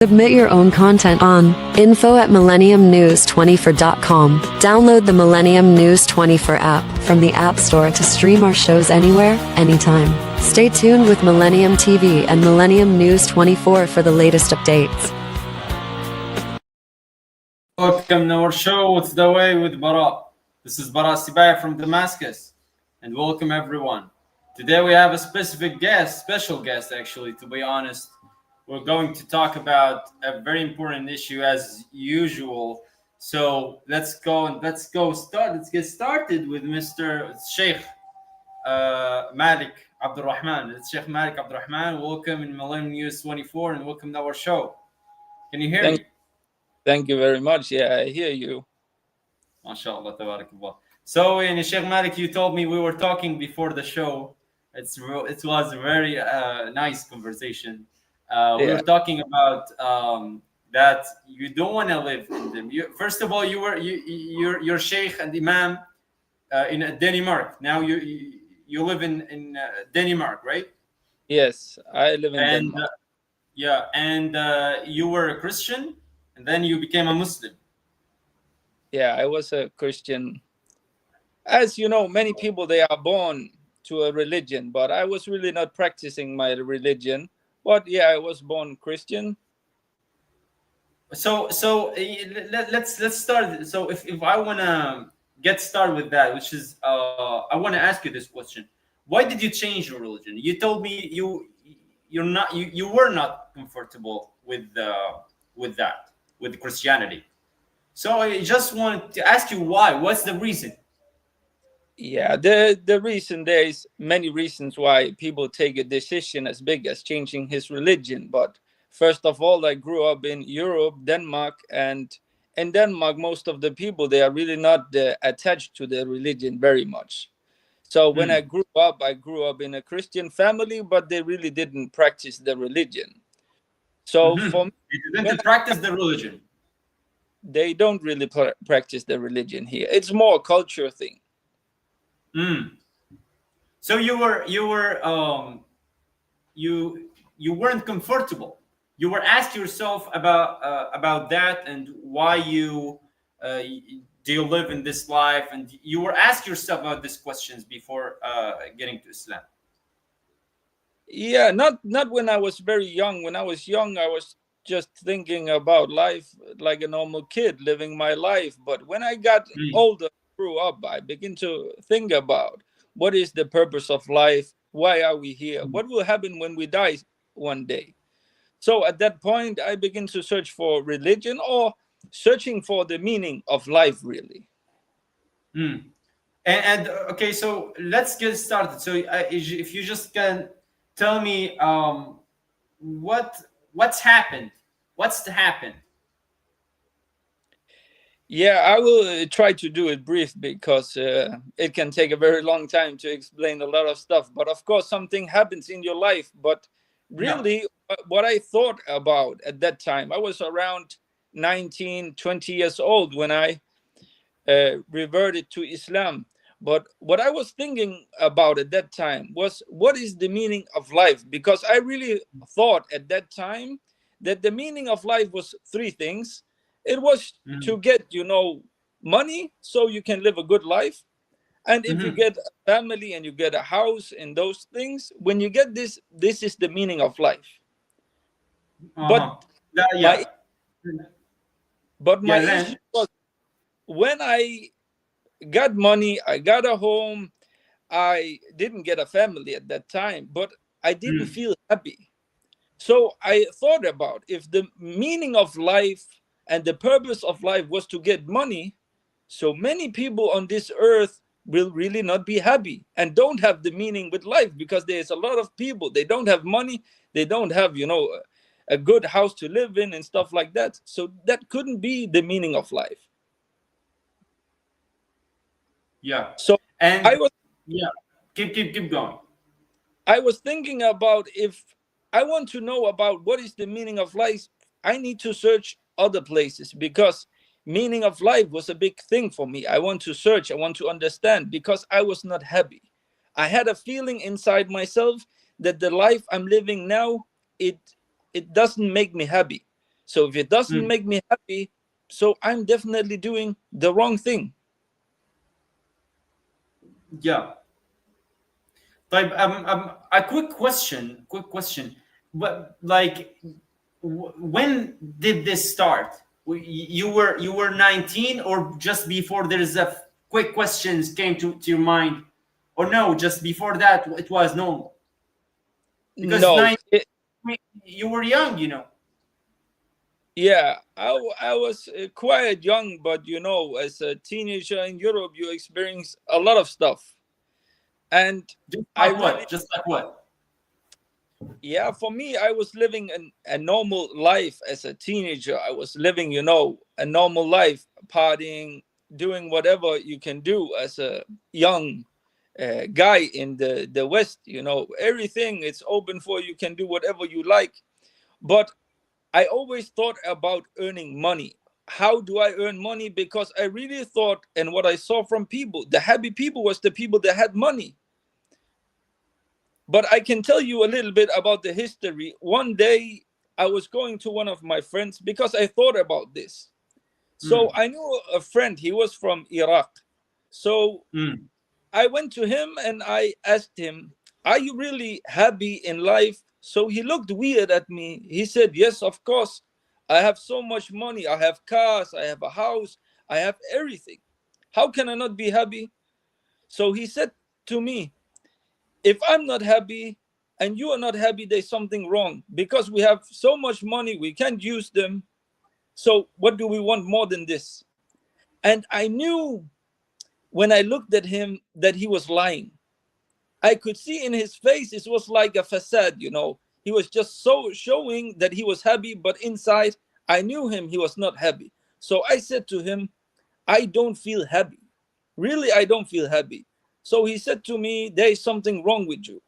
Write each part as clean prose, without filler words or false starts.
Submit your own content on info@millenniumnews24.com. Download the Millennium News 24 app from the App Store to stream our shows anywhere, anytime. Stay tuned with Millennium TV and Millennium News 24 for the latest updates. Welcome to our show, It's the Way with Bara. This is Bara from Damascus, and welcome everyone. Today we have a special guest actually, to be honest. We're going to talk about a very important issue as usual. So let's get started with Mr. Sheikh Malik Abdurrahman. It's Sheikh Malik Abdurrahman. Welcome in Millennium News 24 and welcome to our show. Can you hear me? Thank you very much. Yeah, I hear you. MashaAllah, tabarakallah. So, Sheikh Malik, you told me we were talking before the show. It was a very nice conversation. We were talking about that you don't want to live in them. First of all, you're Sheikh and Imam in Denmark. Now you live in Denmark, right? Yes, I live in Denmark. And you were a Christian, and then you became a Muslim. Yeah, I was a Christian. As you know, many people, they are born to a religion, but I was really not practicing my religion. But yeah, I was born Christian. So let's start. So if I want to get started with that, which is I want to ask you this question: why did you change your religion? You told me you were not comfortable with Christianity. So I just wanted to ask you why. What's the reason? Yeah, the reason, there is many reasons why people take a decision as big as changing his religion. But first of all, I grew up in Europe, Denmark, and in Denmark, most of the people, they are really not attached to their religion very much. So when I grew up in a Christian family, but they really didn't practice the religion. So for me, they didn't practice the religion. They don't really practice the religion here. It's more a culture thing. So you weren't comfortable. You were asking yourself about that and why do you live in this life, and you were asking yourself about these questions before getting to Islam. Yeah, not when I was very young. When I was young, I was just thinking about life like a normal kid living my life. But when I got older, grew up, I begin to think about what is the purpose of life? Why are we here? What will happen when we die one day? So at that point, I begin to search for religion, or searching for the meaning of life, really. And okay, so let's get started. So if you just can tell me what's happened. Yeah, I will try to do it brief because it can take a very long time to explain a lot of stuff. But of course, something happens in your life. But really, what I thought about at that time, I was around 19, 20 years old when I reverted to Islam. But what I was thinking about at that time was, what is the meaning of life? Because I really thought at that time that the meaning of life was three things. It was to get, money so you can live a good life. And if you get a family and you get a house and those things, when you get this is the meaning of life. But my issue was, when I got money, I got a home, I didn't get a family at that time, but I didn't feel happy. So I thought about, if the meaning of life and the purpose of life was to get money, so many people on this earth will really not be happy and don't have the meaning with life, because there's a lot of people, they don't have money, they don't have, a good house to live in and stuff like that. So that couldn't be the meaning of life. Yeah. So keep going. I was thinking about, if I want to know about what is the meaning of life, I need to search other places, because meaning of life was a big thing for me. I want to search, I want to understand, because I was not happy. I had a feeling inside myself that the life I'm living now, it doesn't make me happy. So if it doesn't make me happy, so I'm definitely doing the wrong thing. Yeah. Like, a quick question. But like, when did this start? You were 19, or just before? There's a quick questions came to your mind, or no? Just before that, it was normal. Because No, you were young, you know. yeah, I was quite young, but you know, as a teenager in Europe, you experience a lot of stuff. And Just I like really, what? Just like what? yeah, for me, I was living a normal life as a teenager. I was living, you know, a normal life, partying, doing whatever you can do as a young guy in the West. You know, everything it's open for you, can do whatever you like. But I always thought about earning money. How do I earn money? Because I really thought, and what I saw from people, the happy people was the people that had money. But I can tell you a little bit about the history. One day I was going to one of my friends because I thought about this. So I knew a friend, he was from Iraq. So I went to him and I asked him, "Are you really happy in life?" So he looked weird at me. He said, "Yes, of course. I have so much money. I have cars, I have a house, I have everything. How can I not be happy?" So he said to me, "If I'm not happy and you are not happy, there's something wrong, because we have so much money, we can't use them. So what do we want more than this?" And I knew when I looked at him that he was lying. I could see in his face it was like a facade, you know. He was just so showing that he was happy, but inside I knew him, he was not happy. So I said to him, "I don't feel happy. Really, I don't feel happy." So he said to me, "There is something wrong with you."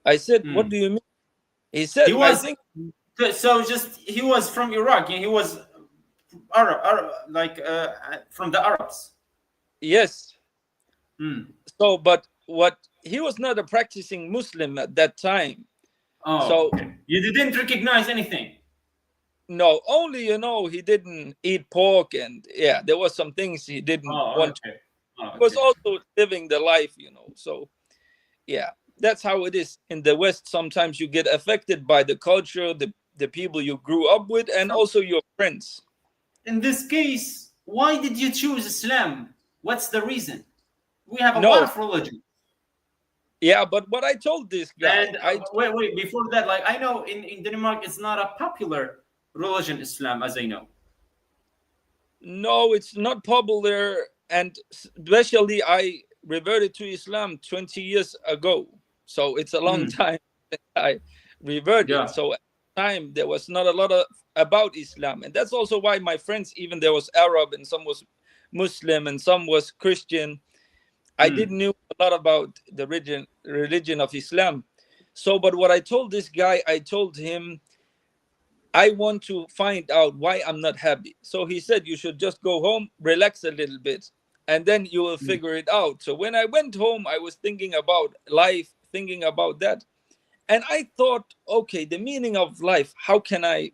I said, "What do you mean?" He said, He "I was think." so just he was from Iraq, and he was Arab, like from the Arabs. Yes. Mm. So, but what, he was not a practicing Muslim at that time. Oh, So okay. You didn't recognize anything. no, only, you know, he didn't eat pork, and yeah, there was some things he didn't Oh, want to. okay. Oh, He was okay. also living the life, you know. So yeah, that's how it is in the West. Sometimes you get affected by the culture, the people you grew up with, and So also your friends. in this case, why did you choose Islam? What's the reason? We have a lot No, of religion. yeah, but what I told this guy, And wait, before that, like I know in Denmark, it's not a popular religion, Islam, as I know. no, it's not popular, and especially I reverted to Islam 20 years ago, so it's a long Mm. time that I reverted. Yeah. So at the time there was not a lot of about Islam, and that's also why my friends, even there was Arab and some was Muslim and some was Christian, I didn't Mm. knew a lot about the religion of Islam. So, but what I told this guy, I told him, "I want to find out why I'm not happy." So he said, "You should just go home, relax a little bit, and then you will Mm. figure it out." So when I went home, I was thinking about life, thinking about that. And I thought, okay, the meaning of life, how can I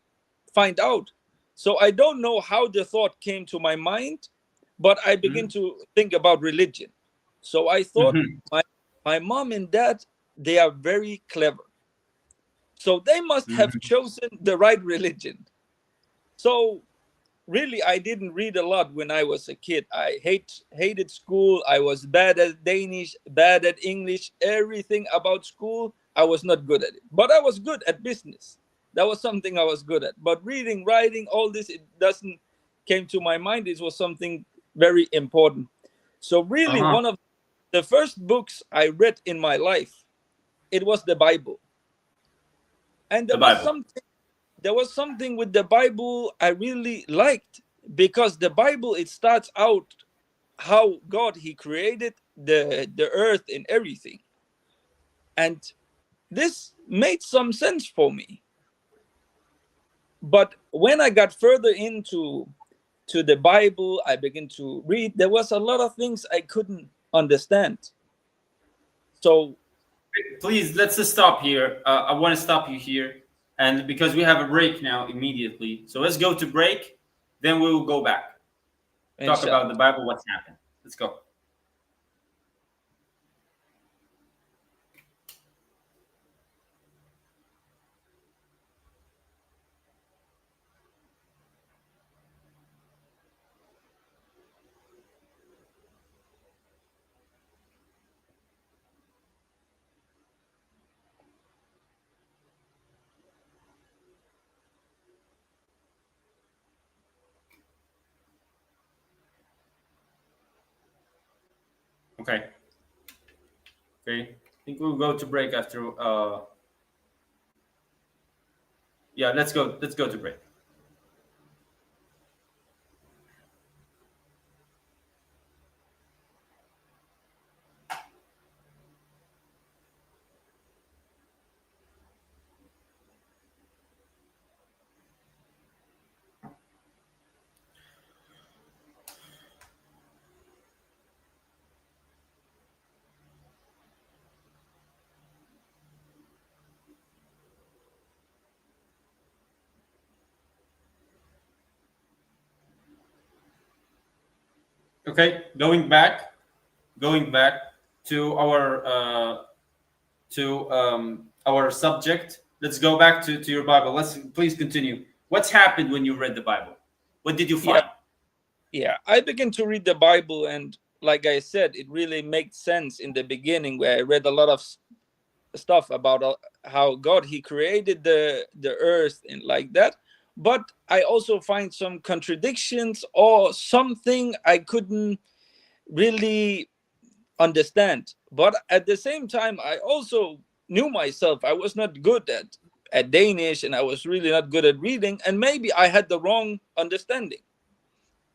find out? So I don't know how the thought came to my mind, but I began Mm. to think about religion. So I thought, Mhm. my mom and dad, they are very clever. So they must have Mhm. chosen the right religion. So really, I didn't read a lot when I was a kid. I hated school. I was bad at Danish, bad at English, everything about school. I was not good at it, but I was good at business. That was something I was good at. But reading, writing, all this, it doesn't came to my mind. It was something very important. So really, Uh-huh. one of the first books I read in my life, it was the Bible. And The Bible. there was something with the Bible I really liked, because the Bible, it starts out how God, he created the earth and everything. And this made some sense for me. But when I got further into to the Bible, I began to read, there was a lot of things I couldn't understand. So Please, let's just stop here. I want to stop you here, and because we have a break now immediately, so let's go to break, then we will go back, talk Inshallah. about the Bible, what's happened. Let's go. Okay. Okay. I think we'll go to break after. Yeah, let's go. Let's go to break. Okay, going back to our subject. Let's go back to your Bible. Let's please continue. What's happened when you read the Bible? What did you find? Yeah, I began to read the Bible, and like I said, it really made sense in the beginning, where I read a lot of stuff about how God, he created the earth and like that. But I also find some contradictions or something I couldn't really understand. But at the same time, I also knew myself. I was not good at Danish, and I was really not good at reading, and maybe I had the wrong understanding.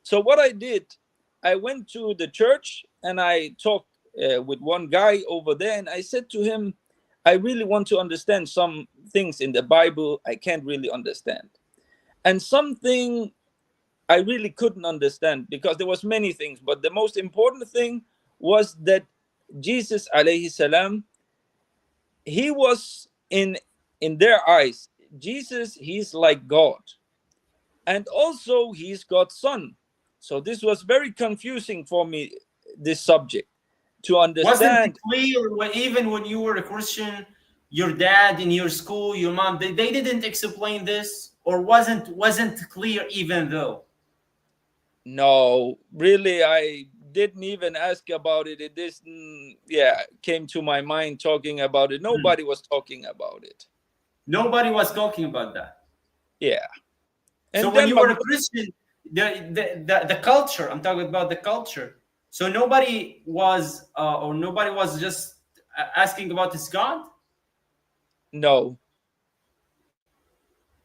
So what I did, I went to the church and I talked with one guy over there, and I said to him, I really want to understand some things in the Bible I can't really understand. And something I really couldn't understand, because there was many things, but the most important thing was that Jesus alayhi salam, he was in their eyes, Jesus, he's like God, and also he's God's son. So this was very confusing for me, this subject, to Wasn't it understand. clear even when you were a Christian, your dad in your school, your mom, they didn't explain this, or wasn't clear even though? No, really, I didn't even ask about it. It didn't, yeah, came to my mind talking about it. Nobody was talking about it. Nobody was talking about that. Yeah. So And when then you were a Christian, the culture, I'm talking about the culture. So nobody was or nobody was just asking about this God. no,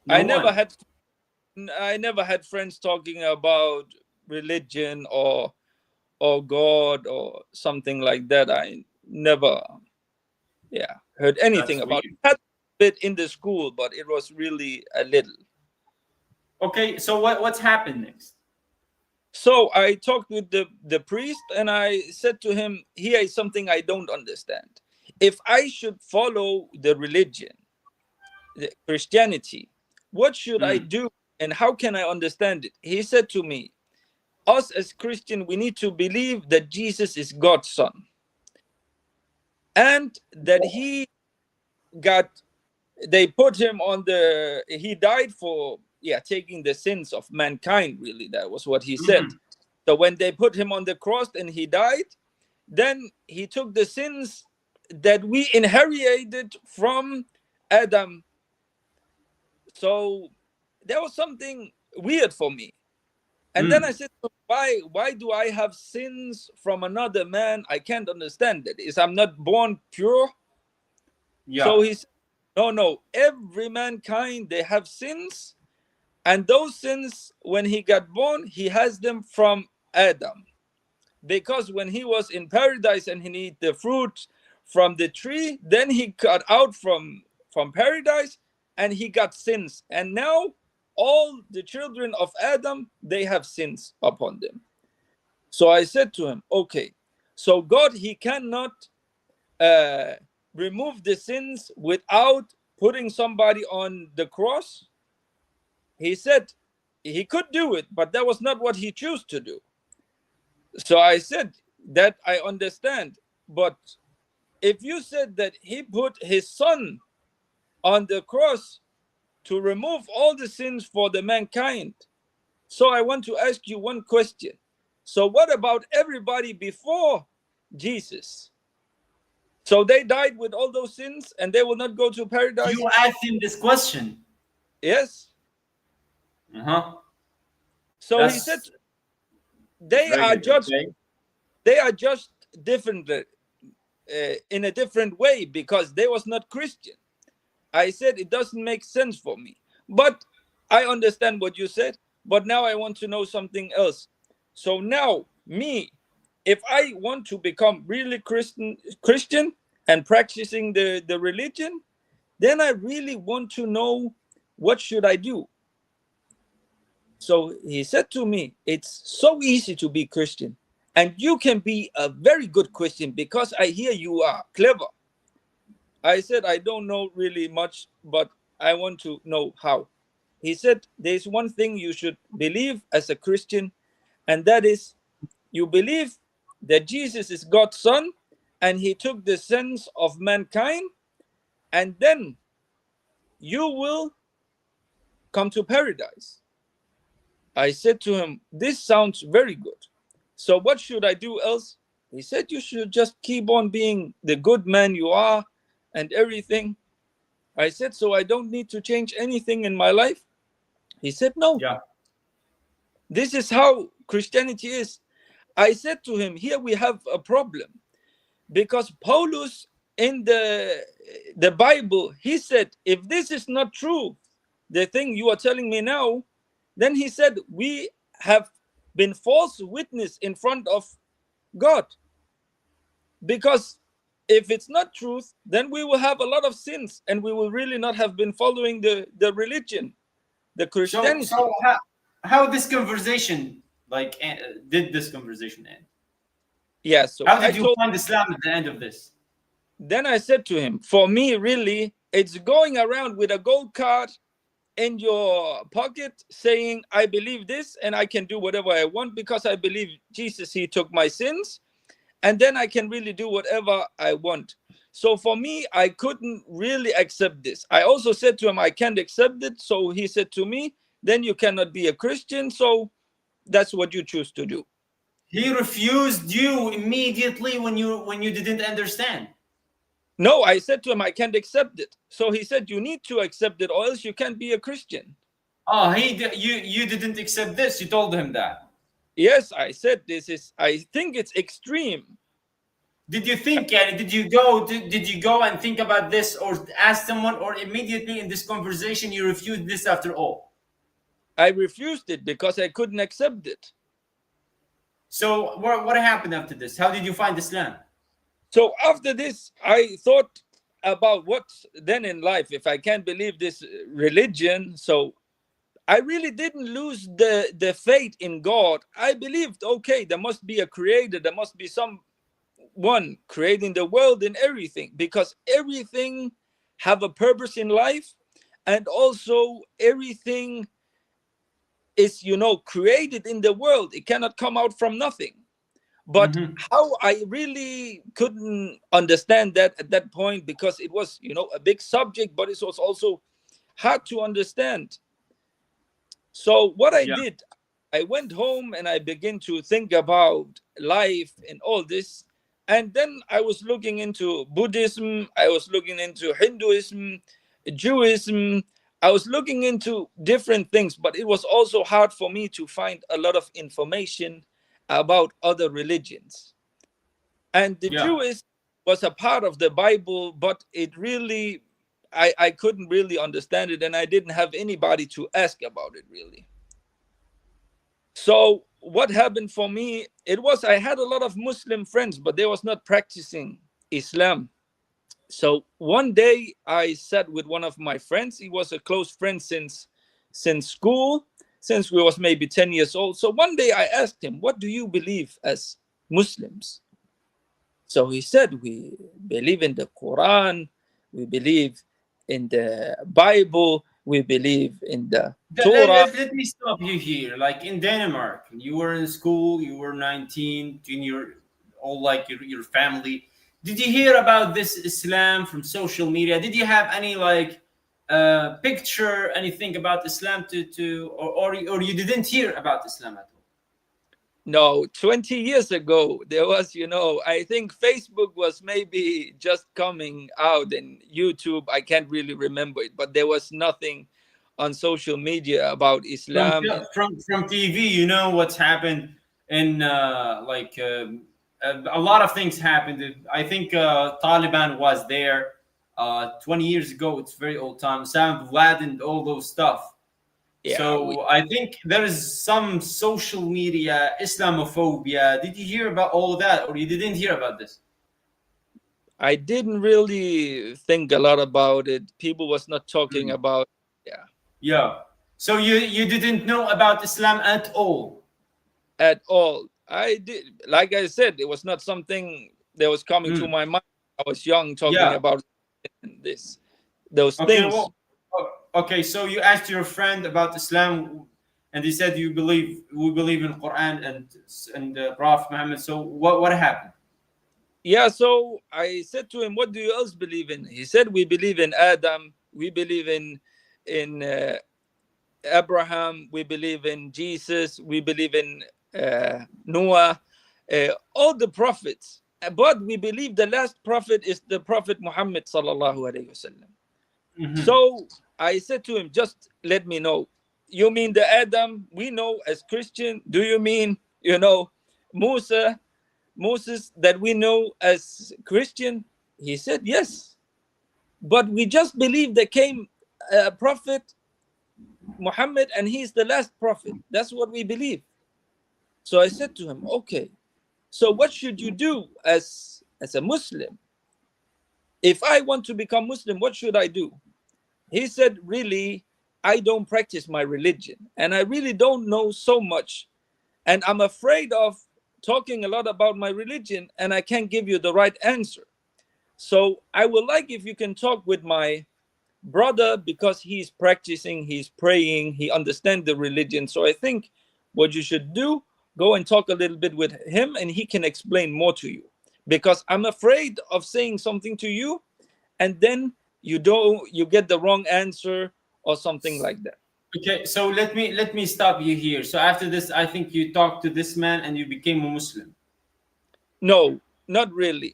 No I one. never had I never had friends talking about religion or God or something like that. I never, yeah, heard anything That's about it. weird. Had a bit in the school, but it was really a little. Okay, so what's happened next? So I talked with the priest, and I said to him, here is something I don't understand. If I should follow the religion, the Christianity, what should I Mm. do and how can I understand it? He said to me, us as Christian, we need to believe that Jesus is God's son, and that got they put him on he died for, yeah, taking the sins of mankind. Really, that was what he said. Mhm. So when they put him on the cross and he died, then he took the sins that we inherited from Adam. So there was something weird for me. And then I Mm. said, why do I have sins from another man? I can't understand it. Is I'm not born pure? Yeah. So he said, no, every mankind, they have sins. And those sins, when he got born, he has them from Adam. Because when he was in paradise and he ate the fruit from the tree, then he got out from paradise and he got sins. And now all the children of Adam, they have sins upon them. So I said to him, okay, so God, he cannot uh, remove the sins without putting somebody on the cross, he said he could do it, but that was not what he chose to do. So I said that I understand, but if you said that he put his son on the cross to remove all the sins for the mankind, so I want to ask you one question. So what about everybody before Jesus? So they died with all those sins and they will not go to paradise? You asked him this question. Yes. Uh-huh. So he said they very are good. judged. Okay. They are judged different, in a different way, because they was not Christian. I said it doesn't make sense for me, but I understand what you said. But now I want to know something else. So now, me, if I want to become really Christian and practicing the religion, then I really want to know what should I do. So he said to me, it's so easy to be Christian, and you can be a very good Christian because I hear you are clever. I said, I don't know really much, but I want to know how. He said, there's one thing you should believe as a Christian, and that is you believe that Jesus is God's son, and he took the sins of mankind, and then you will come to paradise. I said to him, this sounds very good. So what should I do else? He said, you should just keep on being the good man you are and everything. I said, so I don't need to change anything in my life? He said, no. Yeah. This is how Christianity is. I said to him, here we have a problem, because Paulus in the Bible, he said, if this is not true, the thing you are telling me now, then he said, we have been false witness in front of God. Because if it's not truth, then we will have a lot of sins and we will really not have been following the religion, the Christianity. So how this conversation did this conversation end? Yeah, so how did you find Islam at the end of this? Then I said to him, for me, really, it's going around with a gold card in your pocket saying, I believe this and I can do whatever I want because I believe Jesus, he took my sins, and then I can really do whatever I want. So for me, I couldn't really accept this. I also said to him, I can't accept it. So he said to me, then you cannot be a Christian. So that's what you choose to do. He refused you immediately when you didn't understand. No, I said to him, I can't accept it. So he said, you need to accept it or else you can't be a Christian. Oh, you didn't accept this. You told him that. Yes, I said I think it's extreme. Did you think, did you go and think about this or ask someone, or immediately in this conversation you refused this after all? I refused it because I couldn't accept it. So what happened after this? How did you find Islam? So after this, I thought about what then in life, if I can't believe this religion. So I really didn't lose the faith in God. I believed, okay, there must be a creator. There must be someone creating the world and everything, because everything have a purpose in life. And also everything is, created in the world. It cannot come out from nothing. But how I really couldn't understand that at that point, because it was, a big subject, but it was also hard to understand. So what I did, I went home and I began to think about life and all this. And then I was looking into Buddhism, I was looking into Hinduism, Judaism. I was looking into different things, but it was also hard for me to find a lot of information about other religions. And the Jewish was a part of the Bible, but it really, I couldn't really understand it, and I didn't have anybody to ask about it really. So what happened for me, it was I had a lot of Muslim friends, but they was not practicing Islam. So one day I sat with one of my friends. He was a close friend since school, since we was maybe 10 years old. So one day I asked him, what do you believe as Muslims? So he said, we believe in the Quran, we believe in the Bible. We believe in the Let, Torah. let me stop you here. Like in Denmark, you were in school, you were 19, junior, all like your family. Did you hear about this Islam from social media? Did you have any like picture, anything about Islam or you didn't hear about Islam at all? No, 20 years ago, there was, I think Facebook was maybe just coming out and YouTube. I can't really remember it, but there was nothing on social media about From Islam. from TV, you know what's happened in a lot of things happened. I think Taliban was there 20 years ago. It's very old time. Sam Laden, all those stuff. Yeah, So I think there is some social media Islamophobia. Did you hear about all of that, or you didn't hear about this? I didn't really think a lot about it. People was not talking about. Yeah. Yeah. So you didn't know about Islam at all? At all. I did, like I said, it was not something that was coming to my mind. I was young, talking about those things. Well, okay. So you asked your friend about Islam, and he said we believe in Quran and Prophet Muhammad. So what happened? Yeah. So I said to him, "What do you else believe in?" He said, "We believe in Adam. We believe in Abraham. We believe in Jesus. We believe in Noah, all the prophets. But we believe the last prophet is the Prophet Muhammad sallallahu alaihi wasallam." So I said to him, "Just let me know. You mean the Adam we know as Christian? Do you mean Moses that we know as Christian?" He said, "Yes, but we just believe there came a prophet Muhammad and he's the last prophet. That's what we believe." So I said to him, "Okay, so what should you do as a Muslim? If I want to become Muslim, what should I do?" He said, "Really, I don't practice my religion and I really don't know so much. And I'm afraid of talking a lot about my religion and I can't give you the right answer. So I would like if you can talk with my brother because he's practicing, he's praying, he understands the religion. So I think what you should do, go and talk a little bit with him and he can explain more to you. Because I'm afraid of saying something to you and then you get the wrong answer or something like that." Okay, so let me stop you here. So after this, I think you talked to this man and you became a Muslim. No, not really.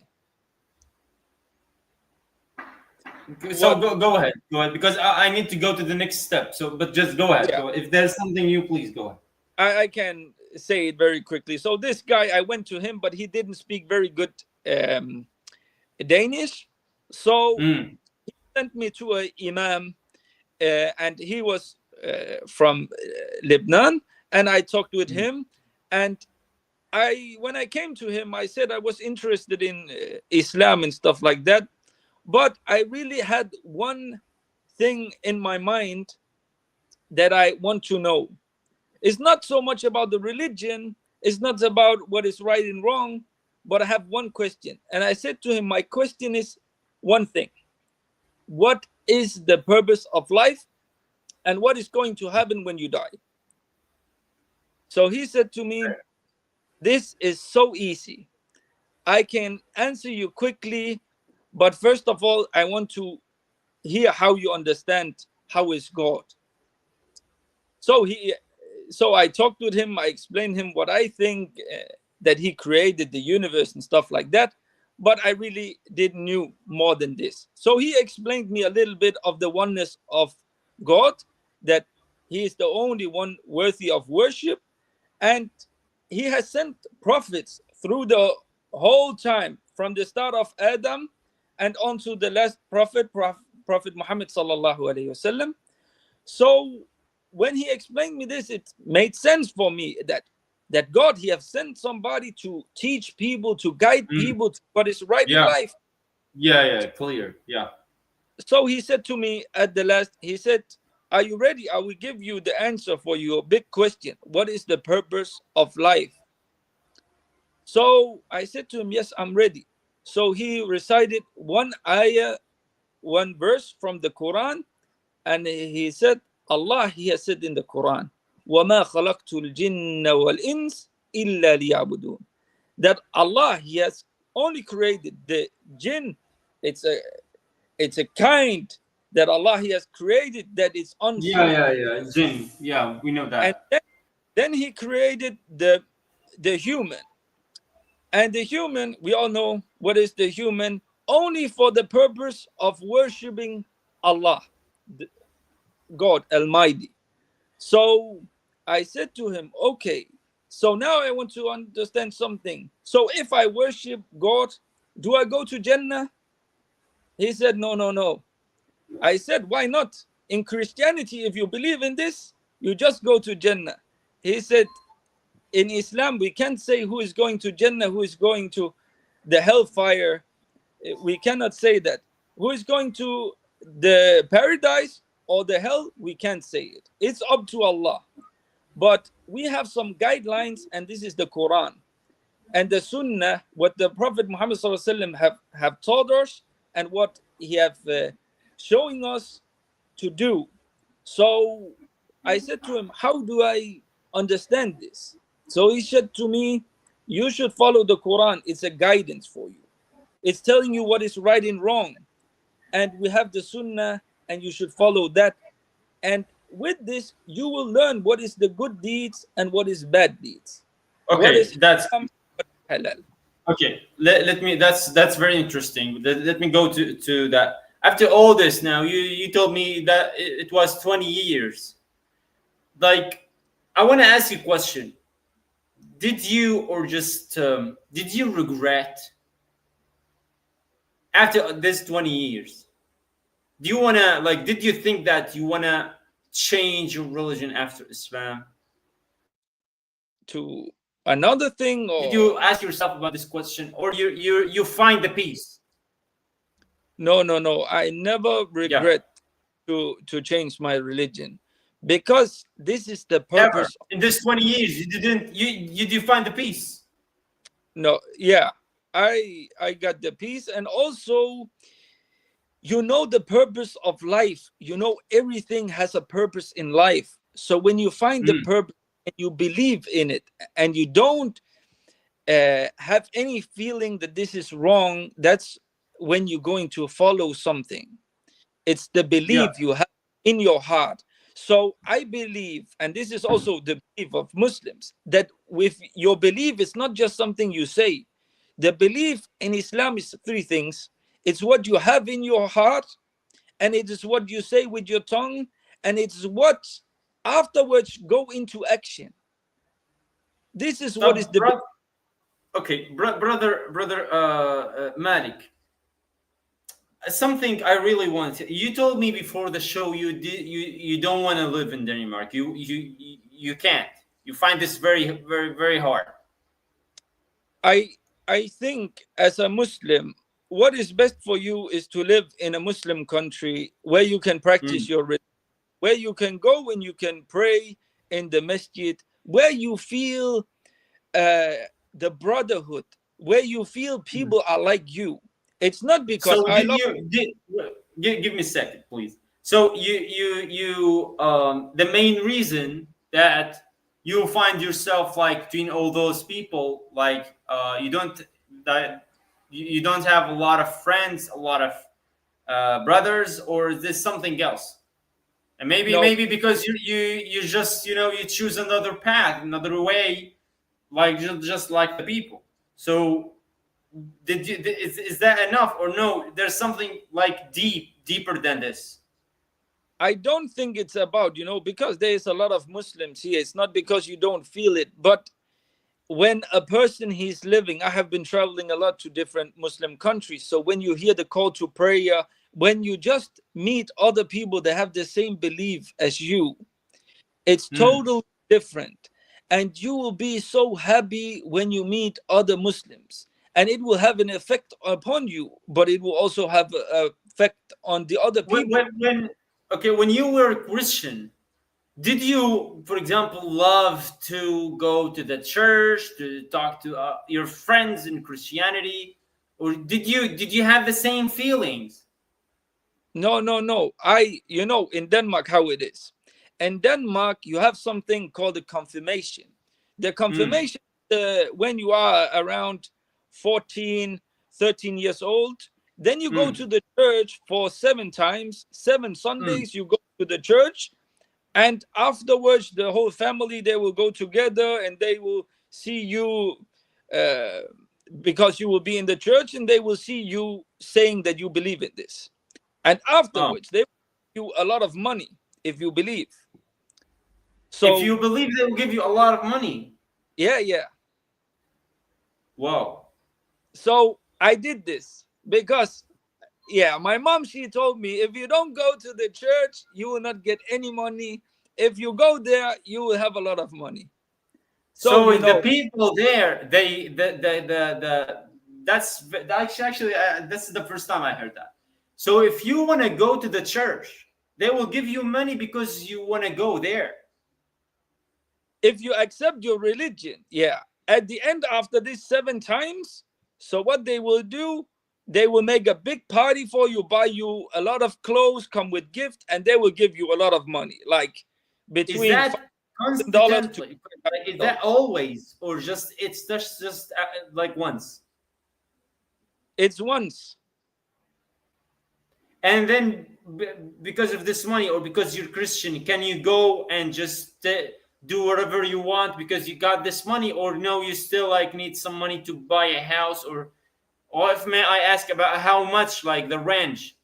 So go ahead, because I need to go to the next step. So, but just go ahead. Yeah. Go ahead. If there's something new, please go ahead. I can say it very quickly. So this guy, I went to him, but he didn't speak very good Danish. So he sent me to a imam, and he was from Lebanon, and I talked with him. And when I came to him, I said I was interested in Islam and stuff like that. But I really had one thing in my mind that I want to know. It's not so much about the religion. It's not about what is right and wrong. But I have one question. And I said to him, my question is one thing. What is the purpose of life? And what is going to happen when you die? So he said to me, this is so easy. I can answer you quickly. But first of all, I want to hear how you understand how is God. So I talked with him. I explained him what I think, that he created the universe and stuff like that. But I really didn't know more than this. So he explained me a little bit of the oneness of God, that he is the only one worthy of worship. And he has sent prophets through the whole time, from the start of Adam and on to the last prophet Muhammad sallallahu alaihi wasallam. So when he explained me this, it made sense for me that God, he have sent somebody to teach people, to guide people to what is right in life. Yeah, clear. Yeah. So he said to me at the last, he said, are you ready? I will give you the answer for your big question. What is the purpose of life? So I said to him, yes, I'm ready. So he recited one ayah one verse from the Quran, and he said, Allah, he has said in the Quran, وَمَا خَلَقْتُ الْجِنَّ وَالْإِنسِ إِلَّا لِيَعْبُدُونَ. That Allah, he has only created the jinn. It's a kind that Allah, he has created that is Yeah, unseen. yeah, yeah. Jinn. Yeah, we know And that. then he created the human. And the human, we all know what is the human, only for the purpose of worshiping Allah, God Almighty. So I said to him, okay, so now I want to understand something. So if I worship God, do I go to Jannah? He said, no, no, no. I said, why not? In Christianity, if you believe in this, you just go to Jannah. He said, in Islam, we can't say who is going to Jannah, who is going to the hellfire. We cannot say that. Who is going to the paradise or the hell? We can't say it. It's up to Allah. But we have some guidelines, and this is the Quran and the Sunnah, what the Prophet Muhammad have taught us, and what he have showing us to do. So I said to him, how do I understand this? So he said to me, you should follow the Quran. It's a guidance for you. It's telling you what is right and wrong. And we have the Sunnah, and you should follow that. And with this, you will learn what is the good deeds and what is bad deeds. What Okay, is that's haram, what is halal. okay. Let me. That's very interesting. Let me go to that. After all this, now you told me that it was 20 years. Like, I want to ask you a question. Did you or just did you regret after this 20 years? Do you wanna like? Did you think that you wanna change your religion after Islam? To another thing, Did or you ask yourself about this question, or you find the peace? no, no, no. I never Yeah, regret to change my religion, because this is the ever purpose. in this 20 years, you didn't you did find the peace? No, yeah, I got the peace, and also, you know, the purpose of life. You know, everything has a purpose in life. So when you find the Mm, purpose and you believe in it, and you don't have any feeling that this is wrong, that's when you're going to follow something. It's the yeah, belief you have in your heart. So I believe, and this is also the belief of Muslims, that with your belief, it's not just something you say. The belief in Islam is three things: it's what you have in your heart, and it is what you say with your tongue, and it's what afterwards go into action. This is what is so the belief. okay, brother Malik. Something I really want. You told me before the show you don't want to live in Denmark. You can't. You find this very hard. I I think as a Muslim, what is best for you is to live in a Muslim country where you can practice Mm. your religion, where you can go and you can pray in the masjid, where you feel the brotherhood, where you feel Mm. people are like you. It's not because So I love. give me a second, please. So the main reason that you find yourself like between all those people, like that you don't have a lot of friends, a lot of brothers, or is this something else? And No, maybe because you just you choose another path, another way, like just like the people. So is that enough or no? There's something like deeper than this. I don't think it's about, because there is a lot of Muslims here. It's not because you don't feel it, but when a person he's living, I have been traveling a lot to different Muslim countries. So when you hear the call to prayer, when you just meet other people that have the same belief as you, it's Mm. totally different. And you will be so happy when you meet other Muslims. And it will have an effect upon you, but it will also have an effect on the other people. When okay, when you were a Christian, did you, for example, love to go to the church to talk to your friends in Christianity, or did you have the same feelings? No, no, no. In Denmark, how it is. In Denmark, you have something called a confirmation. The Mm, confirmation, when you are around 14, 13 years old, then you go to mm, the church for 7 times, seven mm. Sundays, you go to the church, and afterwards, the whole family, they will go together and they will see you, uh, because you will be in the church, and they will see you saying that you believe in this. And Oh, afterwards, they will give you a lot of money if you believe. if So you believe, they will give you a lot of money. yeah, yeah. Wow. So I did this because, yeah, my mom, she told me, if you don't go to the church, you will not get any money. If you go there, you will have a lot of money. So So the people there, the that's actually this is the first time I heard that. So if you want to go to the church, they will give you money because you want to go there. if you accept your religion, yeah, at the end, after these 7 times, so what they will do, they will make a big party for you, buy you a lot of clothes, come with gift, and they will give you a lot of money, like Is between that $5,000 to constantly? Like, is that $1,000. always, or just it's just like once? It's once. And then because of this money, or because you're Christian, can you go and just do whatever you want because you got this money, or no, you still like need some money to buy a house, or if may I ask about how much, like the range?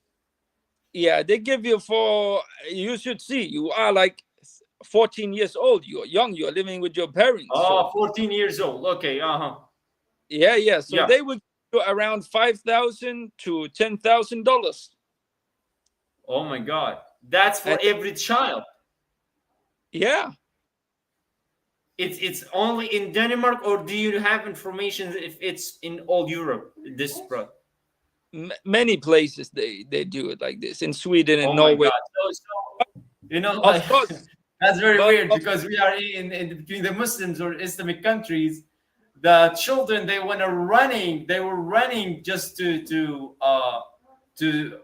Yeah, they give you for, you should see, you are like 14 years old, you are young, you are living with your parents. So Oh, 14 years old. Okay, uh-huh. yeah, yeah. So Yeah. they will give you around 5,000 to $10,000. Oh my God. That's for And every child. yeah, It's only in Denmark, or do you have information if it's in all Europe, this bro? many places they do it like this, in Sweden and Oh my Norway. God. Like Of course, that's very but weird because we are in between the Muslims or Islamic countries. The children, they were running just to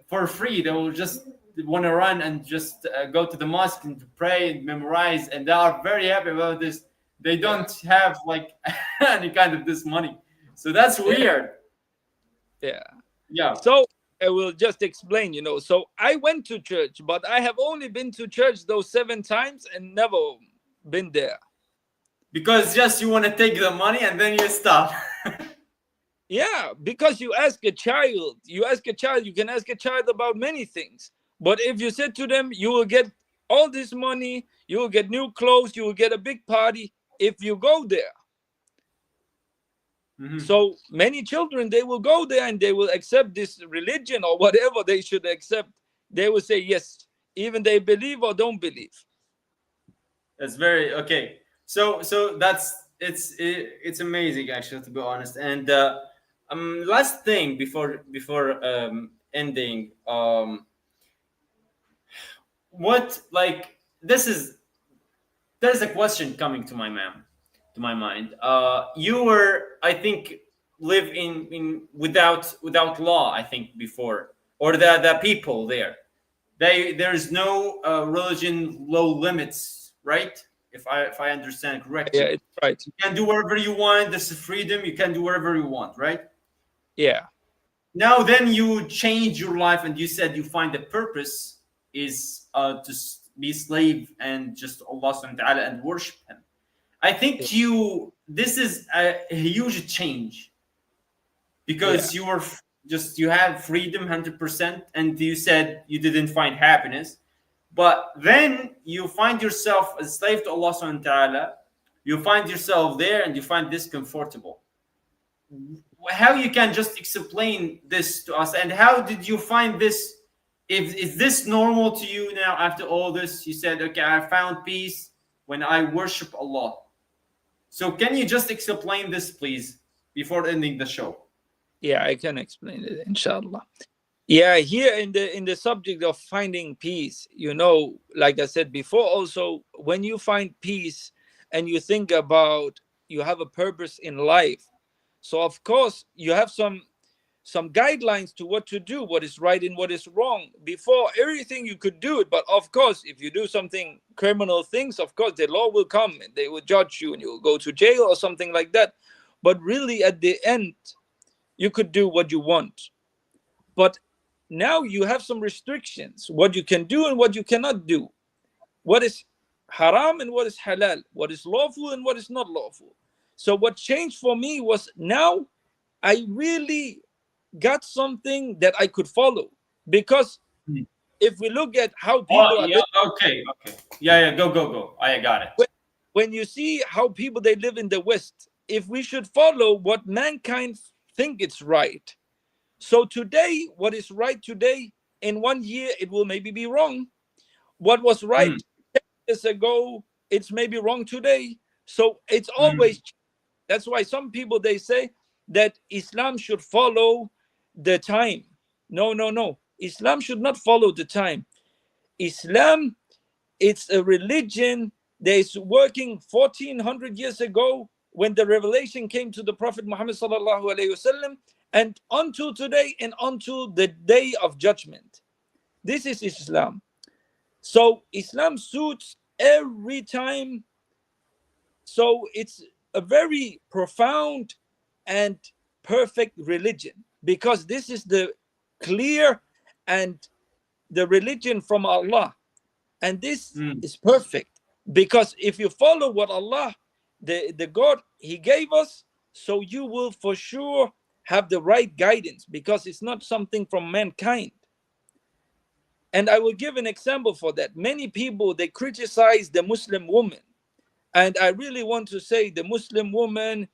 for free. They will just want to run and just go to the mosque and to pray and memorize, and they are very happy about this. They yeah, don't have like any kind of this money, so that's yeah, weird. yeah. Yeah. So I will just explain. So I went to church, but I have only been to church those 7 times and never been there. Because just you want to take the money and then you stop. Yeah, because you can ask a child about many things. But if you said to them, you will get all this money, you will get new clothes, you will get a big party if you go there. Mhm. So many children, they will go there and they will accept this religion or whatever they should accept. They will say yes, even they believe or don't believe. That's very okay. So that's it's amazing actually, to be honest. And last thing before ending, what like this is there's a question coming to my mind. You were, I think, live in without law, I think, before, or the people there. There's no religion low limits, right? If I understand Yeah, correctly, it's right. you can do whatever you want. There's freedom. You can do whatever you want, right? Yeah, Now then, you change your life, and you said you find the purpose is to be slave and just Allah subhanahu wa ta'ala and worship Him. I yeah, think this is a huge change yeah, because just you have freedom 100%, and you said you didn't find happiness, but then you find yourself a slave to Allah subhanahu wa ta'ala. You find yourself there and you find this comfortable. How you can just explain this to us, and how did you find this? If is this normal to you now after all this? You said, okay, I found peace when I worship Allah. So can you just explain this, please, before ending the show? yeah. I can explain it, inshallah. Yeah, here in the subject of finding peace, like I said before, also when you find peace and you think about you have a purpose in life, so of course you have some guidelines to what to do, what is right and what is wrong. Before everything you could do it, but of course, if you do something criminal things, of course the law will come and they will judge you and you will go to jail or something like that. But really, at the end, you could do what you want. But now you have some restrictions, what you can do and what you cannot do, what is haram and what is halal, what is lawful and what is not lawful. So what changed for me was now I really got something that I could follow. Because if we look at how people are yeah, okay. Yeah, go. I got it. when you see how people they live in the West, if we should follow what mankind think it's right. So today, what is right today, in 1 year, it will maybe be wrong. What was right 10 years ago, it's maybe wrong today. So it's always, that's why some people, they say that Islam should follow the time. No. Islam should not follow the time. Islam, it's a religion that is working 1400 years ago when the revelation came to the Prophet Muhammad sallallahu alaihi wasallam, and until today and until the day of judgment. This is Islam. So Islam suits every time. So it's a very profound and perfect religion, because this is the clear and the religion from Allah. And this is perfect, because if you follow what Allah, the God, He gave us, so you will for sure have the right guidance, because it's not something from mankind. And I will give an example for that. Many people, they criticize the Muslim woman. And I really want to say the Muslim woman,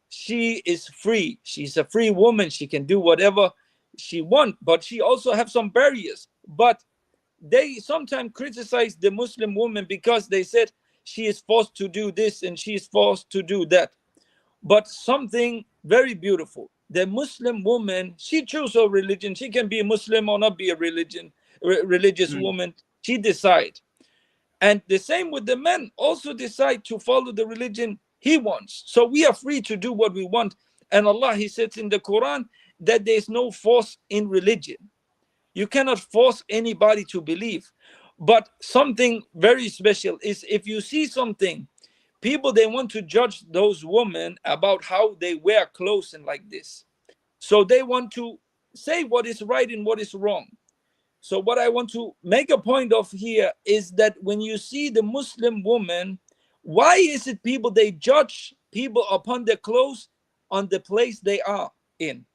she is free. She's a free woman. She can do whatever she wants, but she also have some barriers. But they sometimes criticize the Muslim woman because they said she is forced to do this and she is forced to do that. But something very beautiful. The Muslim woman, she chose her religion. She can be a Muslim or not be a religious woman. She decides. And the same with the men, also decide to follow the religion he wants. So we are free to do what we want. And Allah, He says in the Quran that there is no force in religion. You cannot force anybody to believe. But something very special is if you see something, people, they want to judge those women about how they wear clothes and like this. So they want to say what is right and what is wrong. So what I want to make a point of here is that when you see the Muslim woman, why is it people, they judge people upon their clothes on the place they are in?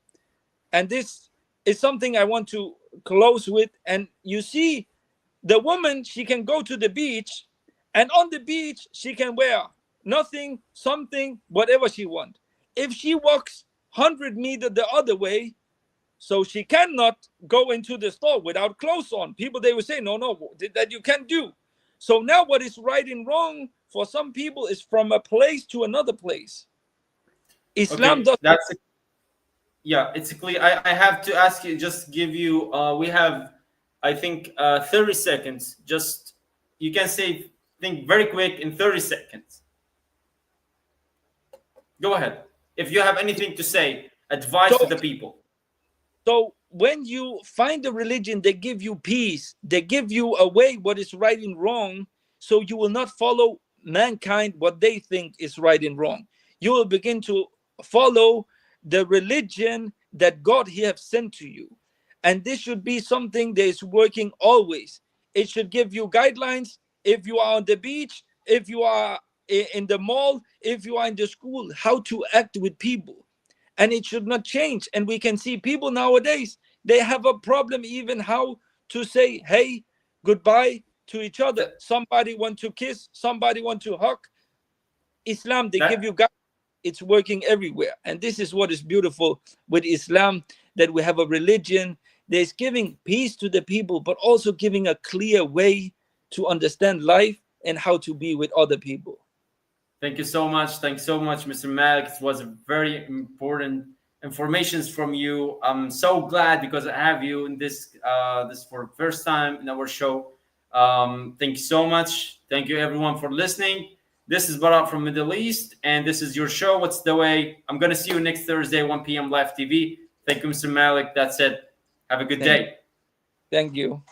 And this is something I want to close with. And you see the woman, she can go to the beach, and on the beach, she can wear nothing, something, whatever she wants. If she walks 100 meters the other way, so she cannot go into the store without clothes on. People, they will say, no, that you can't do. So now what is right and wrong for some people is from a place to another place. Islam does. Yeah, it's clear. I have to ask you, just give you, we have, I think, 30 seconds. Just, you can say, think very quick in 30 seconds. Go ahead. If you have anything to say, advice to the people. So when you find a religion, they give you peace. They give you a way what is right and wrong. So you will not follow mankind what they think is right and wrong. You will begin to follow the religion that God He have sent to you. And this should be something that is working always. It should give you guidelines. If you are on the beach, if you are in the mall, if you are in the school, how to act with people. And it should not change. And we can see people nowadays, they have a problem even how to say, hey, goodbye to each other. Somebody want to kiss, somebody want to hug. Islam, they give you guidance. It's working everywhere. And this is what is beautiful with Islam, that we have a religion that is giving peace to the people, but also giving a clear way to understand life and how to be with other people. Thank you so much. Thanks so much, Mr. Malik. It was a very important informations from you. I'm so glad because I have you in this for the first time in our show. Thank you so much. Thank you everyone for listening. This is Barra from Middle East, and this is your show, What's the Way? I'm going to see you next Thursday, 1 p.m. live TV. Thank you, Mr. Malik. That's it. Have a good day. Thank you.